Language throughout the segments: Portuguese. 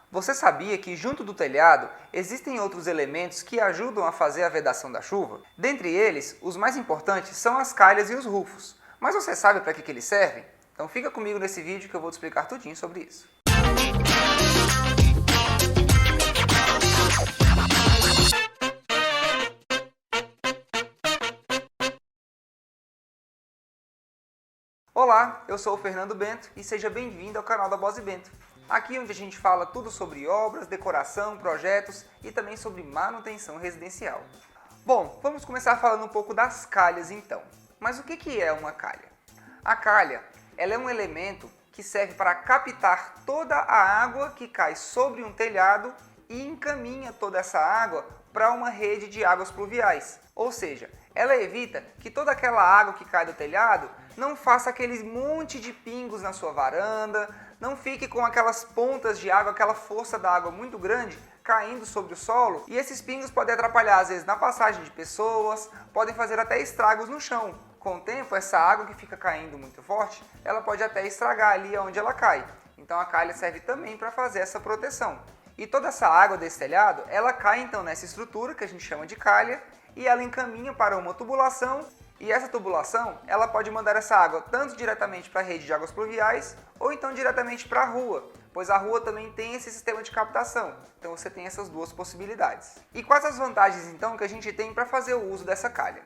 Você sabia que junto do telhado existem outros elementos que ajudam a fazer a vedação da chuva? Dentre eles, os mais importantes são as calhas e os rufos. Mas você sabe para que eles servem? Então fica comigo nesse vídeo que eu vou te explicar tudinho sobre isso. Olá, eu sou o Fernando Bento e seja bem-vindo ao canal da Bosi Bento. Aqui onde a gente fala tudo sobre obras, decoração, projetos e também sobre manutenção residencial. Bom, vamos começar falando um pouco das calhas então. Mas o que é uma calha? A calha, ela é um elemento que serve para captar toda a água que cai sobre um telhado e encaminha toda essa água para uma rede de águas pluviais. Ou seja, ela evita que toda aquela água que cai do telhado não faça aquele monte de pingos na sua varanda, não fique com aquelas pontas de água, aquela força da água muito grande caindo sobre o solo. E esses pingos podem atrapalhar às vezes na passagem de pessoas, podem fazer até estragos no chão. Com o tempo, essa água que fica caindo muito forte, ela pode até estragar ali onde ela cai. Então a calha serve também para fazer essa proteção. E toda essa água desse telhado, ela cai então nessa estrutura que a gente chama de calha e ela encaminha para uma tubulação. E essa tubulação, ela pode mandar essa água tanto diretamente para a rede de águas pluviais ou então diretamente para a rua, pois a rua também tem esse sistema de captação. Então você tem essas duas possibilidades. E quais as vantagens então que a gente tem para fazer o uso dessa calha?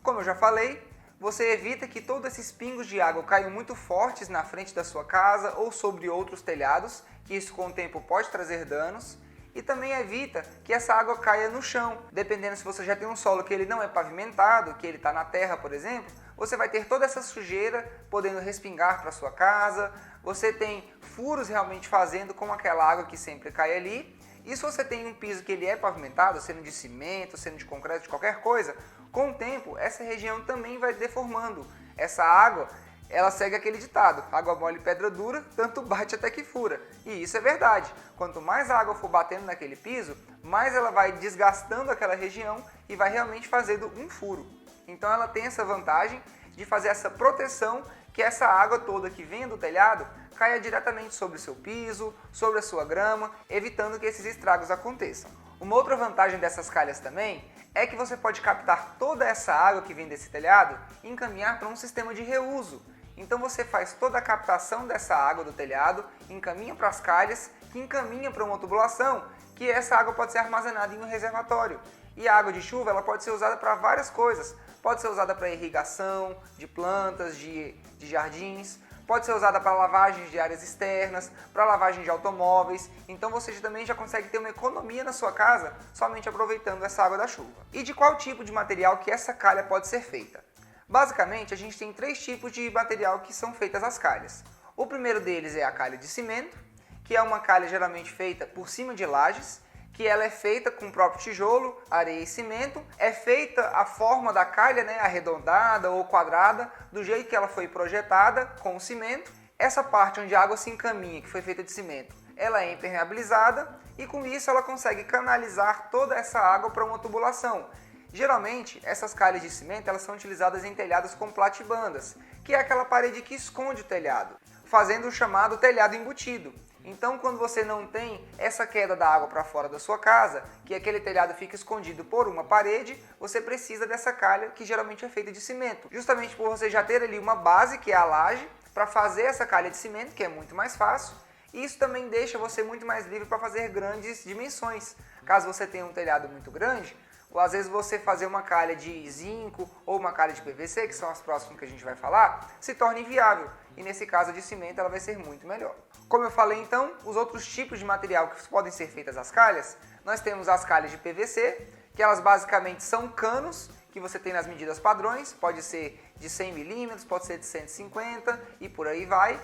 Como eu já falei, você evita que todos esses pingos de água caiam muito fortes na frente da sua casa ou sobre outros telhados, que isso com o tempo pode trazer danos. E também evita que essa água caia no chão. Dependendo se você já tem um solo que ele não é pavimentado, que ele está na terra, por exemplo, você vai ter toda essa sujeira podendo respingar para sua casa. Você tem furos realmente fazendo com aquela água que sempre cai ali. E se você tem um piso que ele é pavimentado, sendo de cimento, sendo de concreto, de qualquer coisa, com o tempo essa região também vai deformando. Essa água, ela segue aquele ditado, água mole e pedra dura, tanto bate até que fura. E isso é verdade. Quanto mais a água for batendo naquele piso, mais ela vai desgastando aquela região e vai realmente fazendo um furo. Então ela tem essa vantagem de fazer essa proteção, que essa água toda que vem do telhado caia diretamente sobre o seu piso, sobre a sua grama, evitando que esses estragos aconteçam. Uma outra vantagem dessas calhas também é que você pode captar toda essa água que vem desse telhado e encaminhar para um sistema de reuso. Então você faz toda a captação dessa água do telhado, encaminha para as calhas, que encaminha para uma tubulação, que essa água pode ser armazenada em um reservatório. E a água de chuva ela pode ser usada para várias coisas. Pode ser usada para irrigação de plantas, de jardins, pode ser usada para lavagem de áreas externas, para lavagem de automóveis. Então você também já consegue ter uma economia na sua casa somente aproveitando essa água da chuva. E de qual tipo de material que essa calha pode ser feita? Basicamente, a gente tem três tipos de material que são feitas as calhas. O primeiro deles é a calha de cimento, que é uma calha geralmente feita por cima de lajes, que ela é feita com o próprio tijolo, areia e cimento. É feita a forma da calha, arredondada ou quadrada, do jeito que ela foi projetada com o cimento. Essa parte onde a água se encaminha, que foi feita de cimento, ela é impermeabilizada e com isso ela consegue canalizar toda essa água para uma tubulação. Geralmente, essas calhas de cimento elas são utilizadas em telhados com platibandas, que é aquela parede que esconde o telhado, fazendo o chamado telhado embutido. Então, quando você não tem essa queda da água para fora da sua casa, que aquele telhado fica escondido por uma parede, você precisa dessa calha que geralmente é feita de cimento. Justamente por você já ter ali uma base, que é a laje, para fazer essa calha de cimento, que é muito mais fácil. E isso também deixa você muito mais livre para fazer grandes dimensões. Caso você tenha um telhado muito grande, ou às vezes você fazer uma calha de zinco ou uma calha de PVC, que são as próximas que a gente vai falar, se torna inviável. E nesse caso de cimento ela vai ser muito melhor. Como eu falei então, os outros tipos de material que podem ser feitas as calhas, nós temos as calhas de PVC, que elas basicamente são canos que você tem nas medidas padrões, pode ser de 100 milímetros, pode ser de 150 e por aí vai.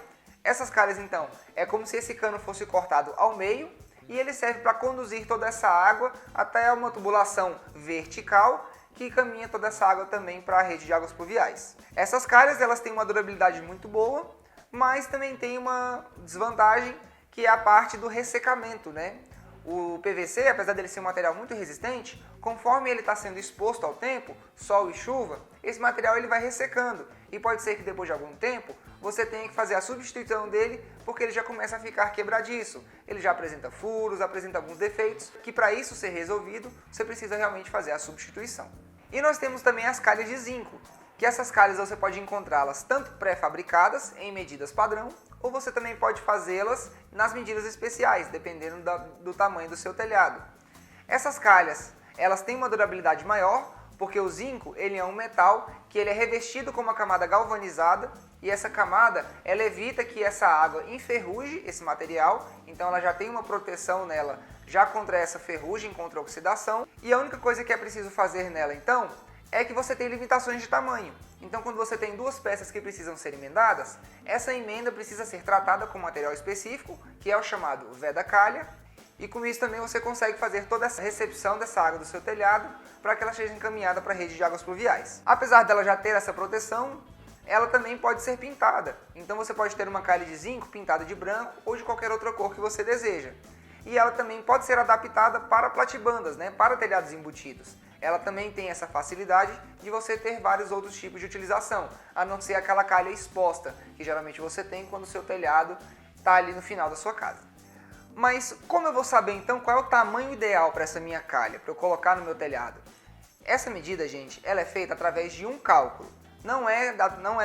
Essas calhas então, é como se esse cano fosse cortado ao meio, e ele serve para conduzir toda essa água até uma tubulação vertical que caminha toda essa água também para a rede de águas pluviais. Essas calhas elas têm uma durabilidade muito boa, mas também tem uma desvantagem que é a parte do ressecamento, O PVC, apesar dele ser um material muito resistente, conforme ele está sendo exposto ao tempo, sol e chuva, esse material ele vai ressecando e pode ser que depois de algum tempo você tenha que fazer a substituição dele porque ele já começa a ficar quebradiço. Ele já apresenta furos, apresenta alguns defeitos, que para isso ser resolvido você precisa realmente fazer a substituição. E nós temos também as calhas de zinco, que essas calhas você pode encontrá-las tanto pré-fabricadas em medidas padrão, ou você também pode fazê-las nas medidas especiais, dependendo do tamanho do seu telhado. Essas calhas, elas têm uma durabilidade maior, porque o zinco ele é um metal que ele é revestido com uma camada galvanizada, e essa camada ela evita que essa água enferruje esse material, então ela já tem uma proteção nela já contra essa ferrugem, contra a oxidação, e a única coisa que é preciso fazer nela então é que você tem limitações de tamanho. Então, quando você tem duas peças que precisam ser emendadas, essa emenda precisa ser tratada com material específico, que é o chamado veda-calha, e com isso também você consegue fazer toda essa recepção dessa água do seu telhado para que ela seja encaminhada para a rede de águas pluviais. Apesar dela já ter essa proteção, ela também pode ser pintada. Então você pode ter uma calha de zinco pintada de branco ou de qualquer outra cor que você deseja. E ela também pode ser adaptada para platibandas, para telhados embutidos. Ela também tem essa facilidade de você ter vários outros tipos de utilização, a não ser aquela calha exposta, que geralmente você tem quando o seu telhado está ali no final da sua casa. Mas como eu vou saber então qual é o tamanho ideal para essa minha calha, para eu colocar no meu telhado? Essa medida, gente, ela é feita através de um cálculo. Não é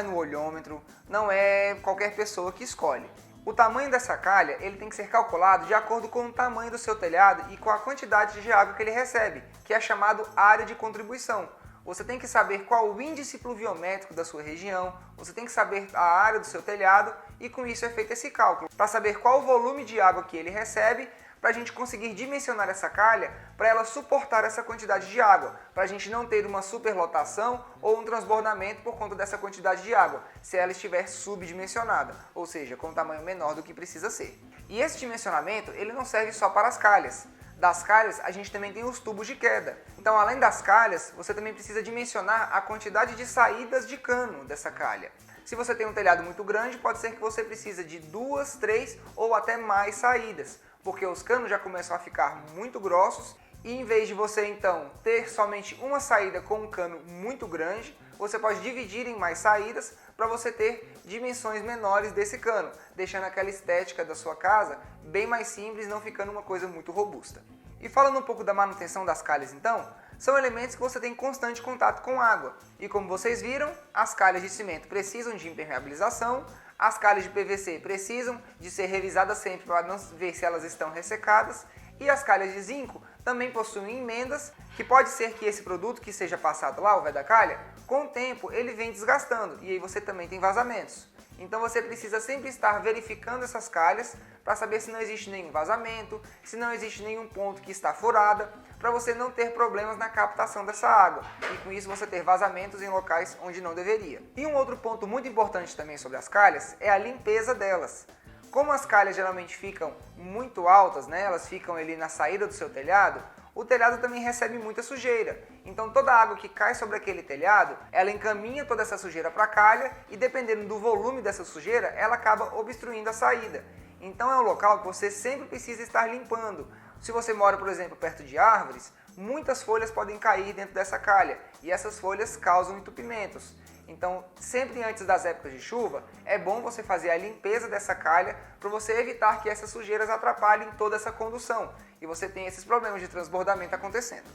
no olhômetro, não é qualquer pessoa que escolhe. O tamanho dessa calha ele tem que ser calculado de acordo com o tamanho do seu telhado e com a quantidade de água que ele recebe, que é chamado área de contribuição. Você tem que saber qual o índice pluviométrico da sua região, você tem que saber a área do seu telhado e com isso é feito esse cálculo, para saber qual o volume de água que ele recebe, para a gente conseguir dimensionar essa calha para ela suportar essa quantidade de água, para a gente não ter uma superlotação ou um transbordamento por conta dessa quantidade de água, se ela estiver subdimensionada, ou seja, com um tamanho menor do que precisa ser. E esse dimensionamento ele não serve só para as calhas. Das calhas a gente também tem os tubos de queda. Então, além das calhas, você também precisa dimensionar a quantidade de saídas de cano dessa calha. Se você tem um telhado muito grande, pode ser que você precise de 2, 3 ou até mais saídas, porque os canos já começam a ficar muito grossos e em vez de você então ter somente uma saída com um cano muito grande, você pode dividir em mais saídas para você ter dimensões menores desse cano, deixando aquela estética da sua casa bem mais simples, não ficando uma coisa muito robusta. E falando um pouco da manutenção das calhas então, são elementos que você tem constante contato com água. E como vocês viram, as calhas de cimento precisam de impermeabilização, as calhas de PVC precisam de ser revisadas sempre para não ver se elas estão ressecadas, e as calhas de zinco também possuem emendas, que pode ser que esse produto que seja passado lá, o veda-calha, com o tempo ele vem desgastando, e aí você também tem vazamentos. Então você precisa sempre estar verificando essas calhas para saber se não existe nenhum vazamento, se não existe nenhum ponto que está furada, para você não ter problemas na captação dessa água e com isso você ter vazamentos em locais onde não deveria. E um outro ponto muito importante também sobre as calhas é a limpeza delas. Como as calhas geralmente ficam muito altas, elas ficam ali na saída do seu telhado, o telhado também recebe muita sujeira. Então toda a água que cai sobre aquele telhado, ela encaminha toda essa sujeira para a calha e dependendo do volume dessa sujeira, ela acaba obstruindo a saída. Então é um local que você sempre precisa estar limpando. Se você mora, por exemplo, perto de árvores, muitas folhas podem cair dentro dessa calha e essas folhas causam entupimentos. Então, sempre antes das épocas de chuva, é bom você fazer a limpeza dessa calha para você evitar que essas sujeiras atrapalhem toda essa condução e você tenha esses problemas de transbordamento acontecendo.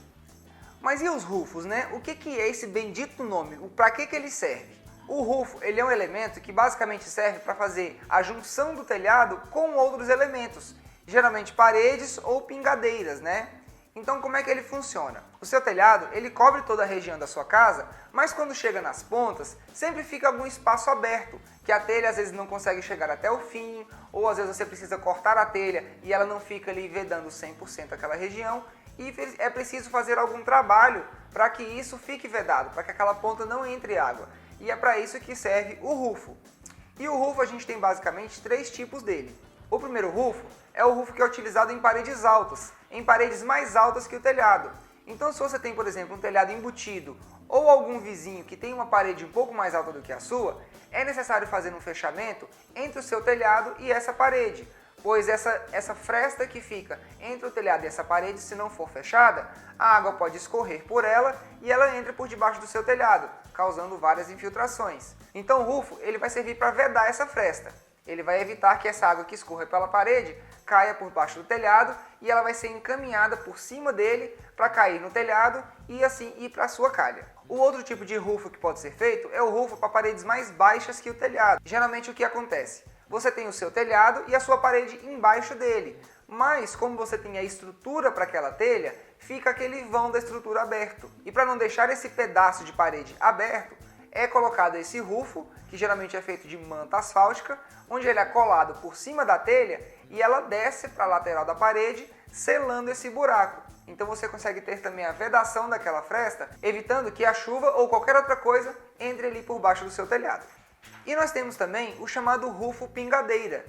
Mas e os rufos, O que é esse bendito nome? Para que ele serve? O rufo ele é um elemento que basicamente serve para fazer a junção do telhado com outros elementos, geralmente paredes ou pingadeiras, Então como é que ele funciona? O seu telhado ele cobre toda a região da sua casa, mas quando chega nas pontas, sempre fica algum espaço aberto, que a telha às vezes não consegue chegar até o fim, ou às vezes você precisa cortar a telha e ela não fica ali vedando 100% aquela região, e é preciso fazer algum trabalho para que isso fique vedado, para que aquela ponta não entre água. E é para isso que serve o rufo. E o rufo a gente tem basicamente 3 tipos dele. O primeiro rufo é o rufo que é utilizado em paredes altas, em paredes mais altas que o telhado. Então se você tem, por exemplo, um telhado embutido ou algum vizinho que tem uma parede um pouco mais alta do que a sua, é necessário fazer um fechamento entre o seu telhado e essa parede, pois essa fresta que fica entre o telhado e essa parede, se não for fechada, a água pode escorrer por ela e ela entra por debaixo do seu telhado, causando várias infiltrações. Então o rufo ele vai servir para vedar essa fresta. Ele vai evitar que essa água que escorre pela parede caia por baixo do telhado e ela vai ser encaminhada por cima dele para cair no telhado e assim ir para a sua calha. O outro tipo de rufo que pode ser feito é o rufo para paredes mais baixas que o telhado. Geralmente o que acontece? Você tem o seu telhado e a sua parede embaixo dele, mas como você tem a estrutura para aquela telha, fica aquele vão da estrutura aberto. E para não deixar esse pedaço de parede aberto, é colocado esse rufo, que geralmente é feito de manta asfáltica, onde ele é colado por cima da telha e ela desce para a lateral da parede, selando esse buraco. Então você consegue ter também a vedação daquela fresta, evitando que a chuva ou qualquer outra coisa entre ali por baixo do seu telhado. E nós temos também o chamado rufo pingadeira,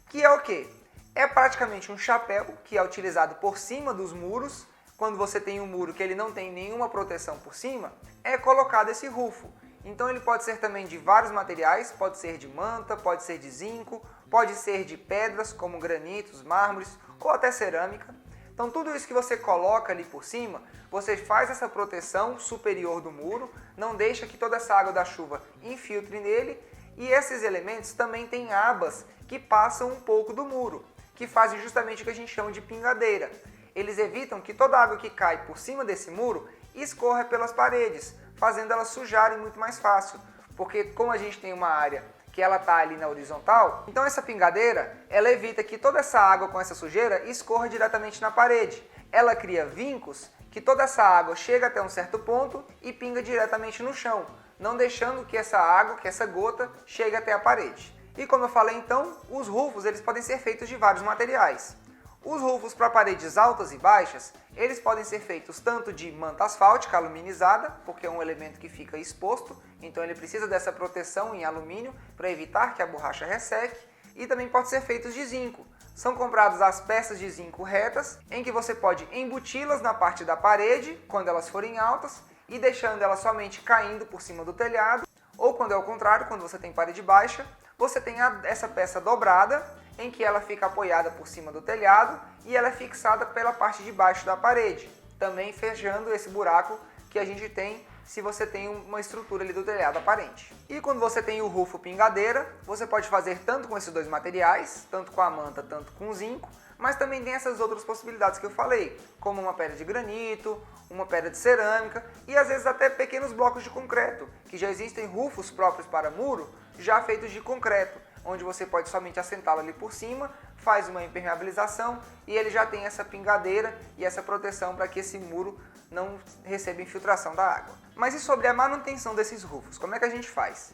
que é o quê? É praticamente um chapéu que é utilizado por cima dos muros. Quando você tem um muro que ele não tem nenhuma proteção por cima, é colocado esse rufo. Então ele pode ser também de vários materiais, pode ser de manta, pode ser de zinco, pode ser de pedras como granitos, mármores ou até cerâmica. Então tudo isso que você coloca ali por cima, você faz essa proteção superior do muro, não deixa que toda essa água da chuva infiltre nele e esses elementos também têm abas que passam um pouco do muro, que fazem justamente o que a gente chama de pingadeira. Eles evitam que toda a água que cai por cima desse muro escorra pelas paredes, fazendo elas sujarem muito mais fácil, porque como a gente tem uma área que ela está ali na horizontal, então essa pingadeira, ela evita que toda essa água com essa sujeira escorra diretamente na parede. Ela cria vincos que toda essa água chega até um certo ponto e pinga diretamente no chão, não deixando que essa água, que essa gota, chegue até a parede. E como eu falei então, os rufos eles podem ser feitos de vários materiais. Os rufos para paredes altas e baixas, eles podem ser feitos tanto de manta asfáltica aluminizada, porque é um elemento que fica exposto, então ele precisa dessa proteção em alumínio para evitar que a borracha resseque, e também pode ser feitos de zinco. São compradas as peças de zinco retas, em que você pode emboti-las na parte da parede, quando elas forem altas, e deixando elas somente caindo por cima do telhado, ou quando é o contrário, quando você tem parede baixa, você tem essa peça dobrada, em que ela fica apoiada por cima do telhado e ela é fixada pela parte de baixo da parede, também fechando esse buraco que a gente tem se você tem uma estrutura ali do telhado aparente. E quando você tem o rufo pingadeira, você pode fazer tanto com esses dois materiais, tanto com a manta, tanto com o zinco, mas também tem essas outras possibilidades que eu falei, como uma pedra de granito, uma pedra de cerâmica e às vezes até pequenos blocos de concreto, que já existem rufos próprios para muro, já feitos de concreto, onde você pode somente assentá-lo ali por cima, faz uma impermeabilização e ele já tem essa pingadeira e essa proteção para que esse muro não receba infiltração da água. Mas e sobre a manutenção desses rufos? Como é que a gente faz?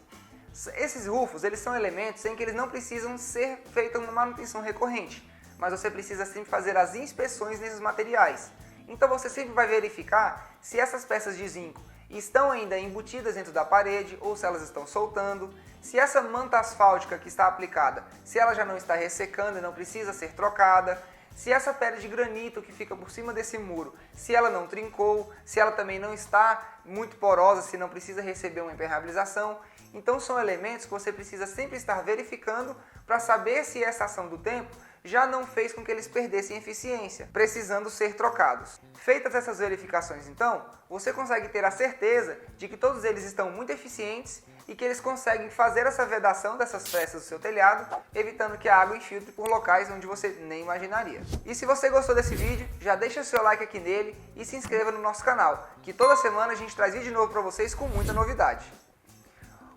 Esses rufos eles são elementos em que eles não precisam ser feita uma manutenção recorrente, mas você precisa sempre fazer as inspeções nesses materiais. Então você sempre vai verificar se essas peças de zinco estão ainda embutidas dentro da parede ou se elas estão soltando, se essa manta asfáltica que está aplicada, se ela já não está ressecando e não precisa ser trocada, se essa pedra de granito que fica por cima desse muro, se ela não trincou, se ela também não está muito porosa, se não precisa receber uma impermeabilização. Então são elementos que você precisa sempre estar verificando para saber se essa ação do tempo já não fez com que eles perdessem eficiência, precisando ser trocados. Feitas essas verificações então, você consegue ter a certeza de que todos eles estão muito eficientes e que eles conseguem fazer essa vedação dessas frestas do seu telhado, evitando que a água infiltre por locais onde você nem imaginaria. E se você gostou desse vídeo, já deixa o seu like aqui nele e se inscreva no nosso canal, que toda semana a gente traz vídeo novo para vocês com muita novidade.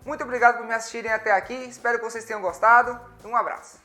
Muito obrigado por me assistirem até aqui, espero que vocês tenham gostado e um abraço.